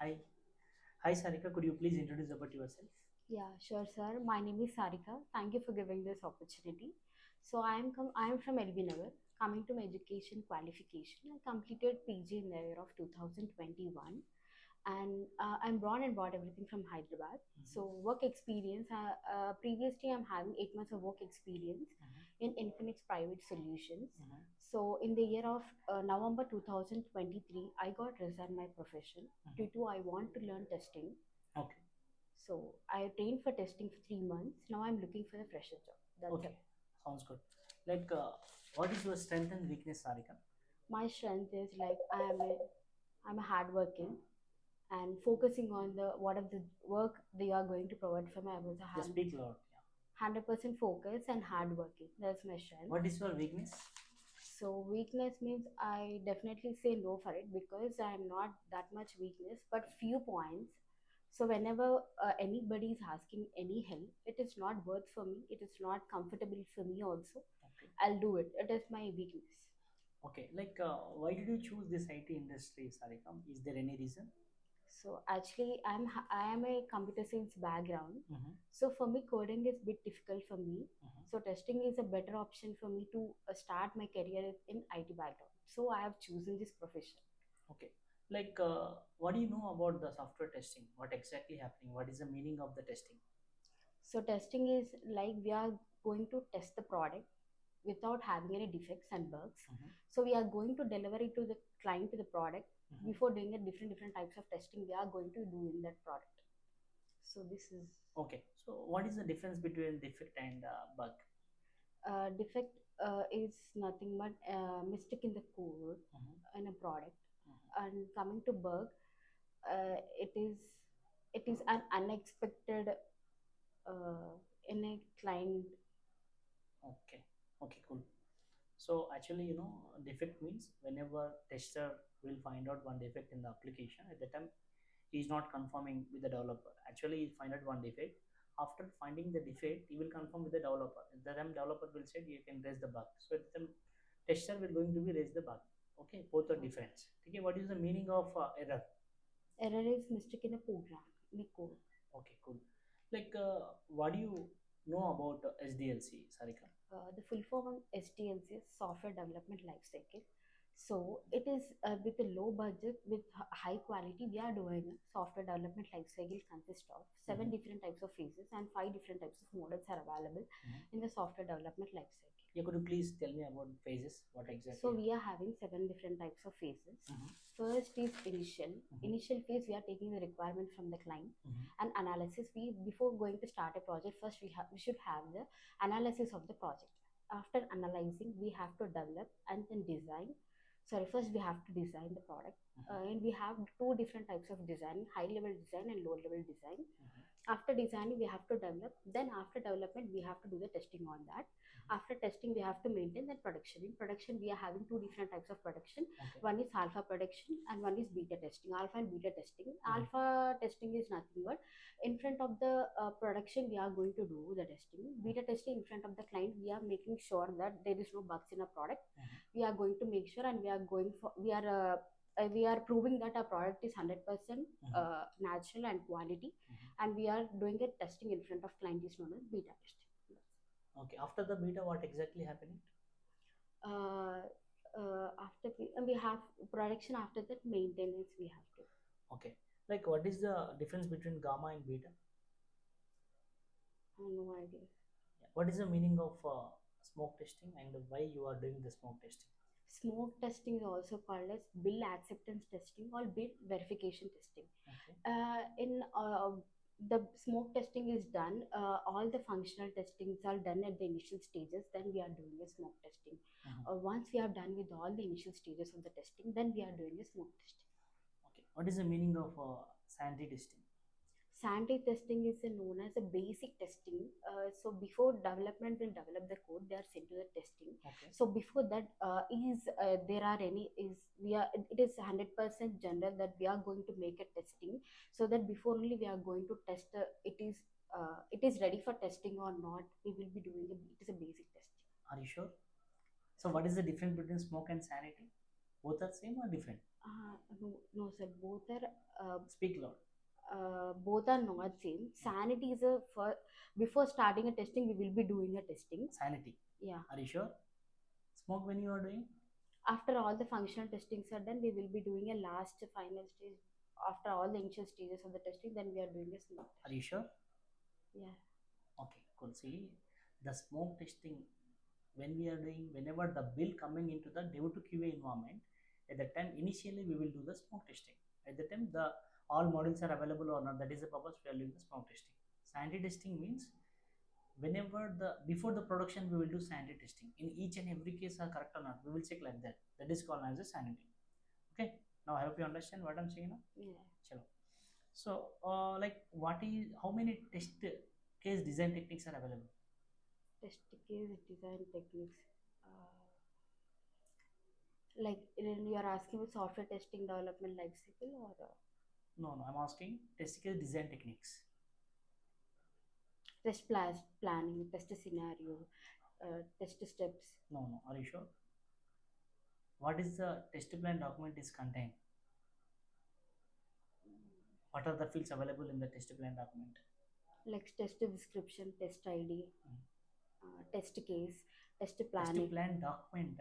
Hi. Hi, Sarika. Could you please introduce about yourself? Yeah, sure, sir. My name is Sarika. Thank you for giving this opportunity. So I am from LB Nagar. Coming to my education qualification, I completed PG in the year of 2021, and I'm born and brought everything from Hyderabad. Mhm. So work experience. Previously, I'm having 8 months of work experience Mhm. in Infinix Private Solutions. Mhm. So in the year of November 2023, I got resigned my profession due Mhm. to I want to learn testing. Okay. So I trained for testing for 3 months. Now I'm looking for a fresher job. That's Okay. it. Sounds good. Like, what is your strength and weakness, Sarika? My strength is like I'm a hardworking and focusing on the what of the work they are going to provide for me. I was a Just speak loud. Yeah. 100% focus and hardworking. That's my strength. What is your weakness? So weakness means I definitely say no for it because I'm not that much weakness, but few points. So whenever anybody is asking any help, it is not worth for me. It is not comfortable for me also. Okay. I'll do it. It is my weakness. Okay. Like, why did you choose this IT industry, Sarika? Is there any reason? So actually, I am a computer science background. Mm-hmm. So for me, coding is bit difficult for me. Mm-hmm. So testing is a better option for me to start my career in IT background. So I have chosen this profession. Okay. Like, what do you know about the software testing? What exactly happening? What is the meaning of the testing? So testing is like we are going to test the product without having any defects and bugs. Mm-hmm. So we are going to deliver it to the client to the product. Mm-hmm. Before doing a different types of testing we are going to do in that product. So this is Okay. So, what is the difference between defect and bug? defect is nothing but mistake in the code Mm-hmm. in a product. Mm-hmm. And coming to bug, uh, it is it is an unexpected uh, in a client. Okay. Okay. Cool. So actually, defect means whenever tester will find out one defect in the application, at the time he is not confirming with the developer. Actually, he find out one defect. After finding the defect, he will confirm with the developer. At the time, developer will say you can raise the bug. So at the time, tester will going to be raise the bug. Okay, both are different. Okay, what is the meaning of error? Error is mistake in a program in a code. Okay, cool. Like, what do you know about SDLC, Sarika? The full form of STLC is Software Development Lifecycle. So it is with a low budget with high quality. We are doing a software development lifecycle consists of seven Mm-hmm. different types of phases and five different types of models are available Mm-hmm. in the software development lifecycle. Yeah, could you please tell me about phases? What exactly So we happened? are having seven different types of phases. Mm-hmm. First is initial. Mm-hmm. Initial phase we are taking the requirement from the client Mm-hmm. and analysis. We before going to start a project first we should have the analysis of the project. After analyzing we have to develop and then design. Sorry, first we have to design the product. And we have two different types of design: high level design and low level design. Mm-hmm. After designing we have to develop, then after development we have to do the testing on that. After testing we have to maintain that production. In production we are having two different types of production. Okay. One is alpha production and one is beta testing. Alpha and beta testing. Alpha testing is nothing but in front of the production we are going to do the testing. Beta testing in front of the client we are making sure that there is no bugs in a product. Mhm. We are going to make sure and we are proving that our product is 100% Mhm. natural and quality, Mhm. and we are doing a testing in front of client is known as beta testing. Okay. After the beta, what exactly happening? uh, After we have production, after that maintenance we have to. Okay. Like, what is the difference between gamma and beta? No idea. Yeah. What is the meaning of smoke testing and why you are doing the smoke testing? Smoke testing is also called as bill acceptance testing or bill verification testing. Okay. In The smoke testing is done, all the functional testings are done at the initial stages, then we are doing a smoke testing. Mhm. Once we are done with all the initial stages of the testing, then we are doing a smoke testing. Okay. What is the meaning of sanity testing? Sanity testing is known as a basic testing. So before development will develop the code, they are sent to the testing. Okay. So before that, is there are any is we are it is 100% general that we are going to make a testing, so that before only we are going to test it is ready for testing or not. We will be doing it is a basic testing. Are you sure? So, what is the difference between smoke and sanity? Both are same or different? No, sir. Speak loud. Both are not same. Sanity is a for before starting a testing, we will be doing a testing. Sanity. Yeah. Are you sure? Smoke when you are doing? After all the functional testings are done, we will be doing a last final stage. After all the initial stages of the testing, then we are doing a smoke Are test. you sure? Yeah. Okay, cool. See, the smoke testing when we are doing, whenever the bill coming into the dev to QA environment, at the time initially we will do the smoke testing. At the time the all modules are available or not, that is the purpose we are doing the smoke testing. Sanity testing means whenever the before the production we will do sanity testing. In each and every case are correct or not, we will check like that. That is called as a sanity. Okay. Now I hope you understand what I'm saying now. Yeah. Chalo. So like what is how many test case design techniques are available? Test case design techniques. Like you are asking with software testing development life cycle or No, I'm asking test case design techniques. test planning, test scenario, test steps. No. Are you sure? What is the test plan document is contained? What are the fields available in the test plan document? Like test description, test ID, test case, test Test planning. plan document,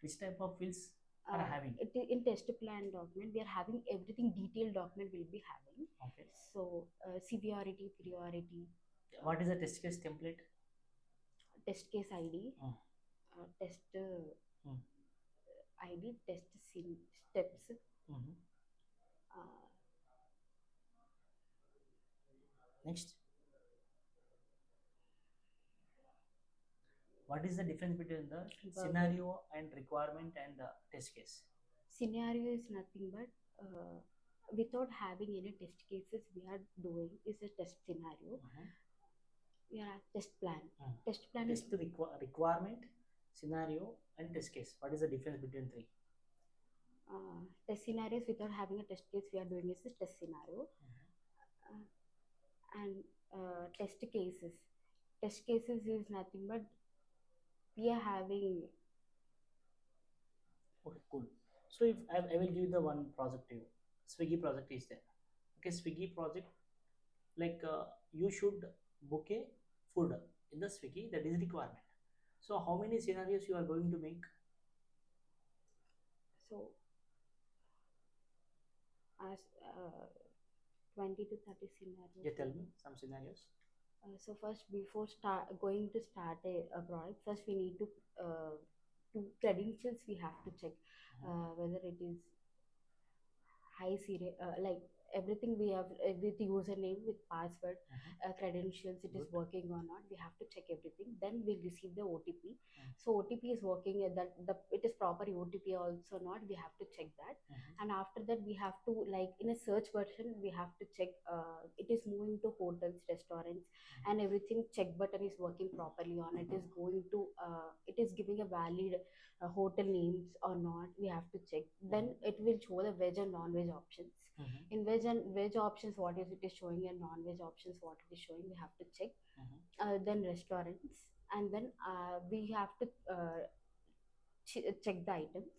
which type of fields are having? In test plan document, we are having everything detailed document will be having. Okay. So severity, priority. What is the test case template? Test case ID, Mm. test Mm. ID, test steps. Mm-hmm. Uh, Next, what is the difference between the scenario and requirement and the test case? Scenario is nothing but without having any test cases, we are doing is a test scenario. We are at test plan. Test plan Test requirement, scenario, and test case. What is the difference between three? Test scenarios without having a test case, we are doing is a test scenario. And test cases. Test cases is nothing but we are having. Okay, cool. So if I will give the one project to you. Swiggy project is there. Okay, Swiggy project, like you should book a food in the Swiggy, that is requirement. So how many scenarios you are going to make? So as 20 to 30 scenarios. Yeah, tell me some scenarios. So first, before going to start a product, first we need to credentials we have to check whether it is high serial like everything we have with username with password credentials it is working or not, we have to check everything, then we receive the OTP. So OTP is working that it is proper OTP also not, we have to check that. And after that we have to, like in a search version we have to check it is moving to hotels, restaurants, and everything check button is working properly on it, is going to it is giving a valid hotel names or not, we have to check. Then it will show the veg and non-veg options. In veg and veg options what is it is showing, and non-veg options what it is showing, we have to check. Then restaurants, and then we have to check the items.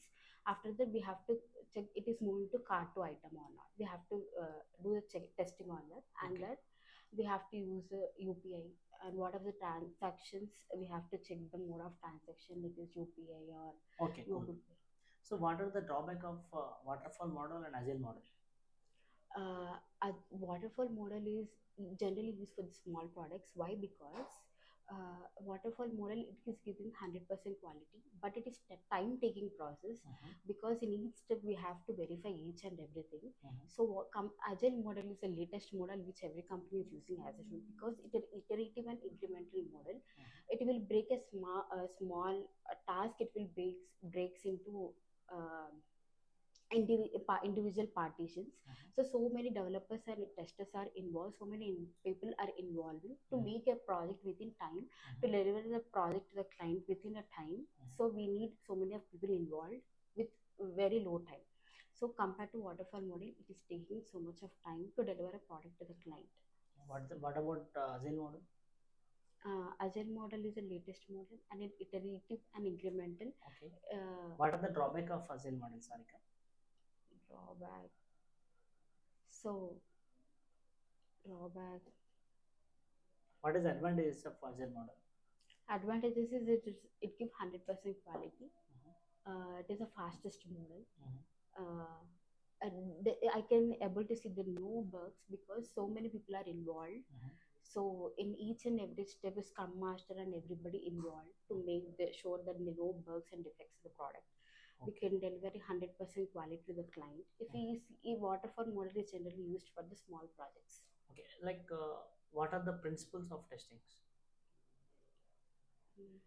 After that we have to check it is moving to cart to item or not, we have to do the testing on that. And that we have to use a UPI, and what are the transactions we have to check the mode of transaction, it is UPI or Okay, cool. So what are the drawback of waterfall model and agile model? A waterfall model is generally used for the small products. Why? Because waterfall model it is giving 100% quality, but it is time taking process, because in each step we have to verify each and everything. So agile model is the latest model which every company is using as a tool, because it is iterative and incremental model. It will break a small task, it will breaks into individual partitions. So many developers and testers are involved, so many people are involving to make a project within time, to deliver the project to the client within a time. So we need so many of people involved with very low time. So compared to waterfall model, it is taking so much of time to deliver a product to the client. What about agile model? Agile model is the latest model and an iterative and incremental. Okay. What are the drawback of agile model, Sarika? Drawback. So drawback. What is the advantages of agile model? Advantages is it gives 100% quality. It is the fastest model. Uh, and I can able to see the no bugs because so many people are involved. So in each and every step, is Scrum Master and everybody involved to make sure that there are no bugs and defects in the product. We Okay. can deliver 100% quality to the client. If we see waterfall model is generally used for the small projects. Okay, like what are the principles of testings? Mm.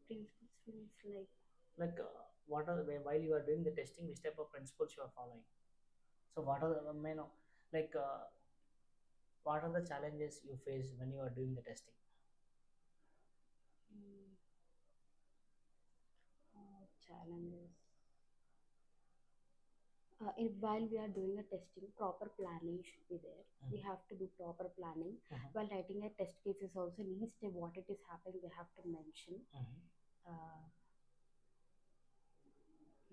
Principles means like Like what are while you are doing the testing, which type of principles you are following? So what are the like what are the challenges you face when you are doing the testing? mm, challenges. While we are doing a testing, proper planning should be there. We have to do proper planning. While writing a test cases also, in each step what it is happening, we have to mention. Uh,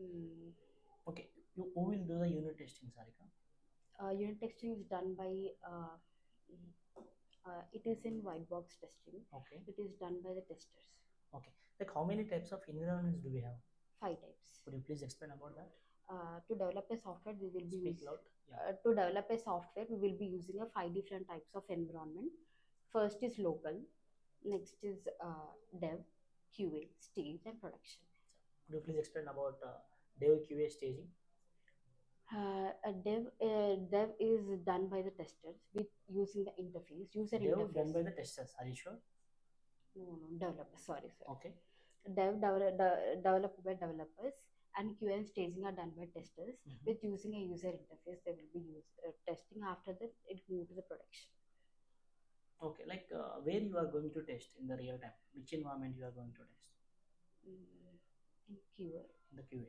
mm, Okay, who will do the unit testing, Sarika? Unit testing is done by it is in white box testing. Okay. It is done by the testers. Okay, like how many types of environments do we have? 5 types. Could you please explain about that? To develop a software, we will be Speak loud. Yeah. to develop a software, we will be using a 5 different types of environment. First is local, next is dev, QA, stage, and production. Could you please explain about dev QA staging? Dev is done by the testers with using the interface, user Dev interface. done by the testers. Are you sure? No, developer. Sorry. Okay. Developed by developers, and QA and staging are done by testers with using a user interface. They will be testing. After that, it move to the production. Okay, like where you are going to test in the real time? Which environment you are going to test? In QA. In the QA.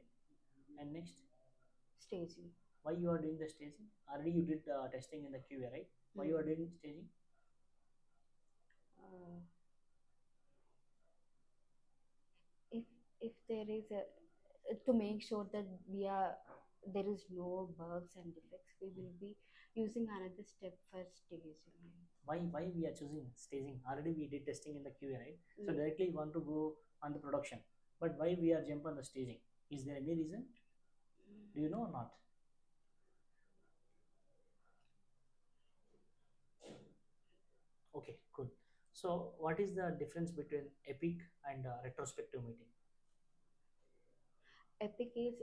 And next, Staging. why you are doing the staging? Already you did testing in the QA, right? Why you are doing staging? If there is a to make sure that there is no bugs and defects, we will be using another step for staging. Why we are choosing staging? Already we did testing in the QA, right? So directly you want to go on the production, but why we are jump on the staging? Is there any reason? Do you know or not? Okay, good. So what is the difference between epic and retrospective meeting? Epic is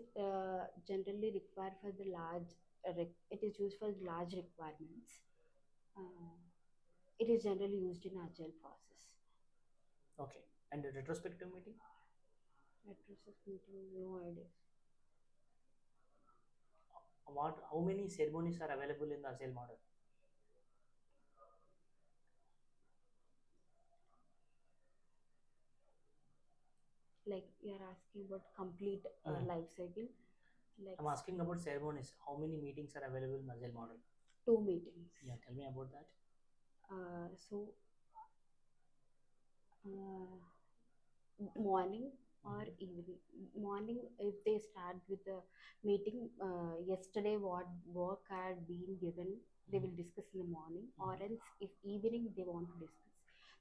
generally required for the large. It is used for large requirements. Uh, it is generally used in agile process. Okay, and the retrospective meeting? Retrospective meeting, no idea. How many ceremonies are available in the agile model? Like you are asking about complete life cycle. Like I'm asking about ceremonies. How many meetings are available in agile model? 2 meetings. Yeah, tell me about that. So morning or evening. Morning, if they start with the meeting, yesterday what work had been given, they will discuss in the morning. Or else, if evening they want to discuss,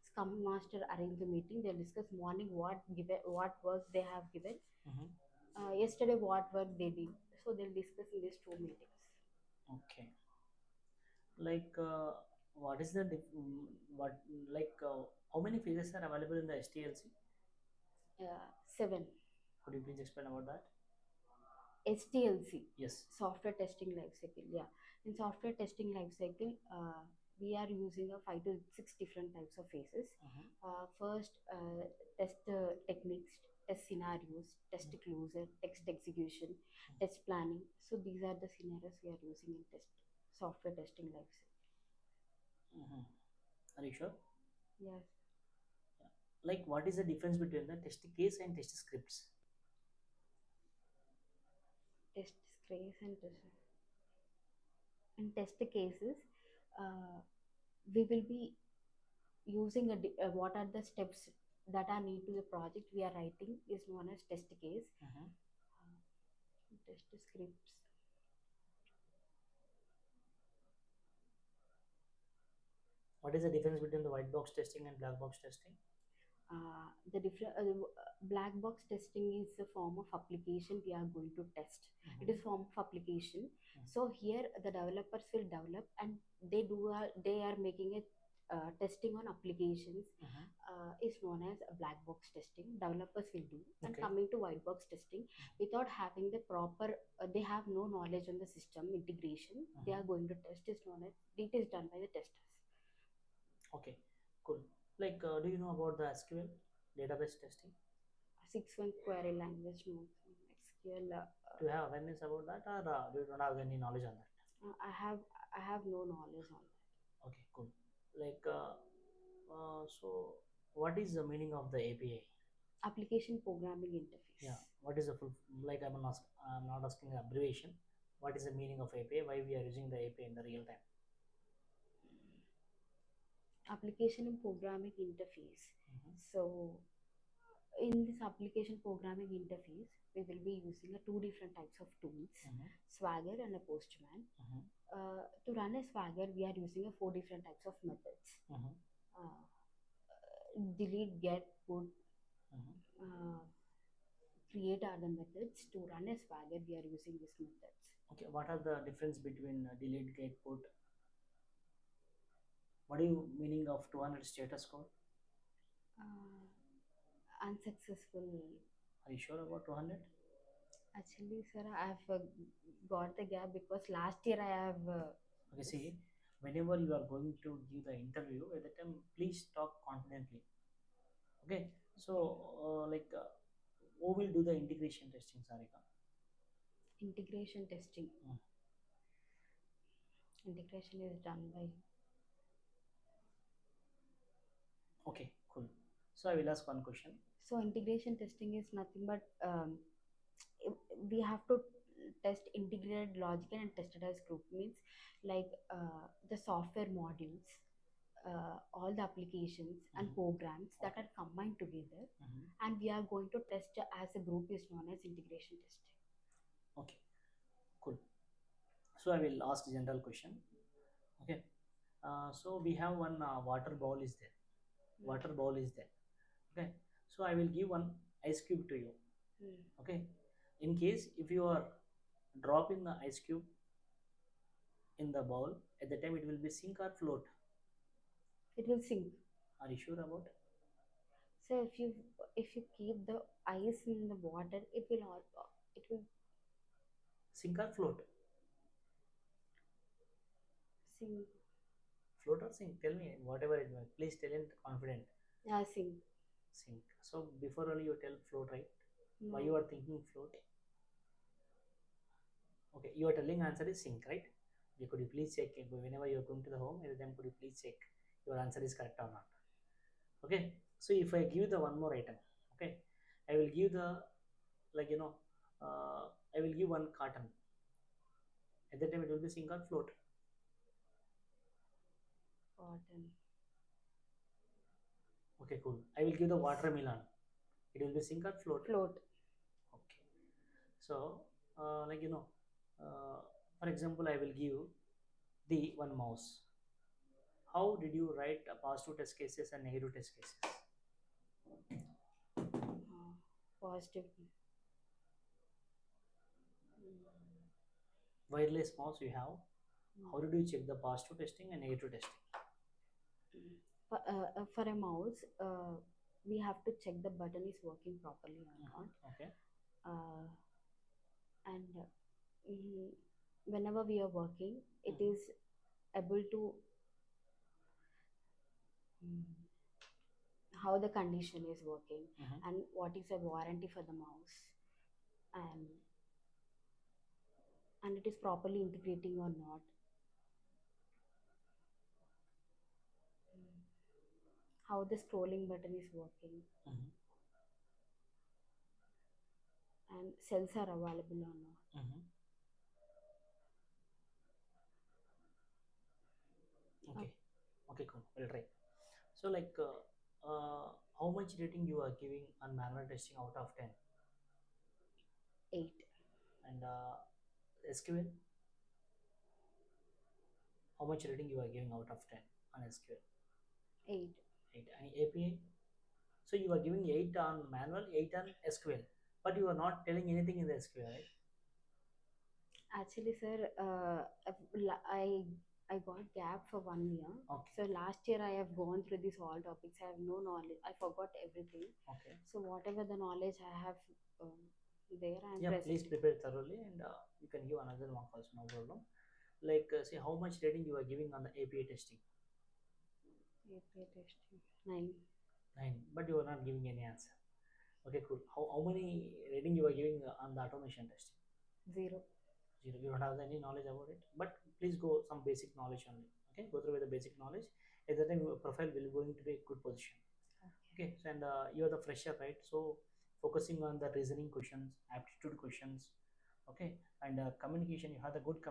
Scrum Master arrange the meeting. They'll discuss morning what work they have given. Yesterday what work they did. So they'll discuss in these 2 meetings. Okay. Like what is the what like how many phases are available in the STLC? 7. Could you please explain about that? STLC. Yes. Software testing life cycle. Yeah. In software testing life cycle, we are using a 5 to 6 different types of phases. First, test techniques, test scenarios, test closure, test execution, test planning. So these are the scenarios we are using in software testing life cycle. Are you sure? Yes. Yeah. Like what is the difference between the test case and test scripts? Test case and test cases, we will be using what are the steps that are need to the project we are writing is known as test case. Test scripts. What is the difference between the white box testing and black box testing? The different black box testing is a form of application we are going to test. It is form of application. So here the developers will develop and they are making it testing on applications. Is known as a black box testing. Developers will do. And Okay. coming to white box testing, without having the proper, they have no knowledge on the system integration. They are going to test is known as it is done by the testers. Okay, cool. Like, do you know about the SQL database testing? 6-1 query language nodes, SQL. Do you have awareness about that, or do you don't have any knowledge on that? I have no knowledge on that. Okay, cool. Like, so what is the meaning of the API? Application programming interface. Yeah, what is the full? Like, I'm not asking the abbreviation. What is the meaning of API? Why we are using the API in the real time? Application and programming interface. So in this application programming interface, we will be using two different types of tools, Swagger and a Postman. To run a Swagger, we are using 4 different types of methods. Delete, get, put, create are the methods. To run a Swagger, we are using these methods. Okay, what are the difference between delete, get, put? What is meaning of 200 status code? Unsuccessful. Are you sure about 200? Actually, sir, I've got the gap because last year I have. Okay, see, whenever you are going to give the interview, at the time, please talk confidently. Okay, so who will do the integration testing, Sarika? Integration testing. Integration is done by. Okay, cool. So I will ask one question. So integration testing is nothing but we have to test integrated logic and tested as group, means like the software modules, all the applications and programs that are combined together, and we are going to test as a group is known as integration testing. Okay, cool. So I will ask general question. Okay, so we have one water bowl is there. Water bowl is there. Okay, so I will give one ice cube to you. Okay, in case if you are dropping the ice cube in the bowl, at the time it will be sink or float. It will sink. Are you sure about it? So if you keep the ice in the water, it will sink or float. Sink. Float or sink? Tell me whatever it may. Please tell it confident. Yeah, sink. Sink. So before only you tell float, right? No. Why you are thinking float? Okay, you are telling answer is sink, right? Could you please check whenever you are going to the home, every time could you please check your answer is correct or not? Okay, so if I give the one more item, okay, I will give the I will give one carton. At that time it will be sink or float. Cotton. Okay, cool. I will give the watermelon. It will be sink or float. Float. Okay. So for example, I will give the one mouse. How did you write positive test cases and negative test cases? Positive. Wireless mouse you have. How did you check the positive testing and negative testing? For a mouse, we have to check the button is working properly or not. Okay. And whenever we are working, it is able to how the condition is working and what is a warranty for the mouse, and it is properly integrating or not. How the scrolling button is working, and cells are available or not. Okay, cool. We'll try. So how much rating you are giving on manual testing out of 10? 8. And SQL? How much rating you are giving out of 10 on SQL? 8. 8. And API? So you are giving 8 on manual, 8 on SQL, but you are not telling anything in the SQL, right? Actually, sir, I got gap for 1 year. Okay. So last year I have gone through these all topics. I have no knowledge. I forgot everything. Okay. So whatever the knowledge I have um, there, I am Yeah, please present. prepare thoroughly, and you can give another mark also, no problem. Like, say how much rating you are giving on the API testing? API testing 9. 9, but you are not giving any answer. Okay, cool. How many rating you are giving on the automation testing? 0. 0. You don't have any knowledge about it, but please go some basic knowledge only. Okay, go through with the basic knowledge. At that time, your profile will going to be a good position. Okay. Okay, so, and you are the fresher, right? So focusing on the reasoning questions, aptitude questions. Okay, and communication. You have the good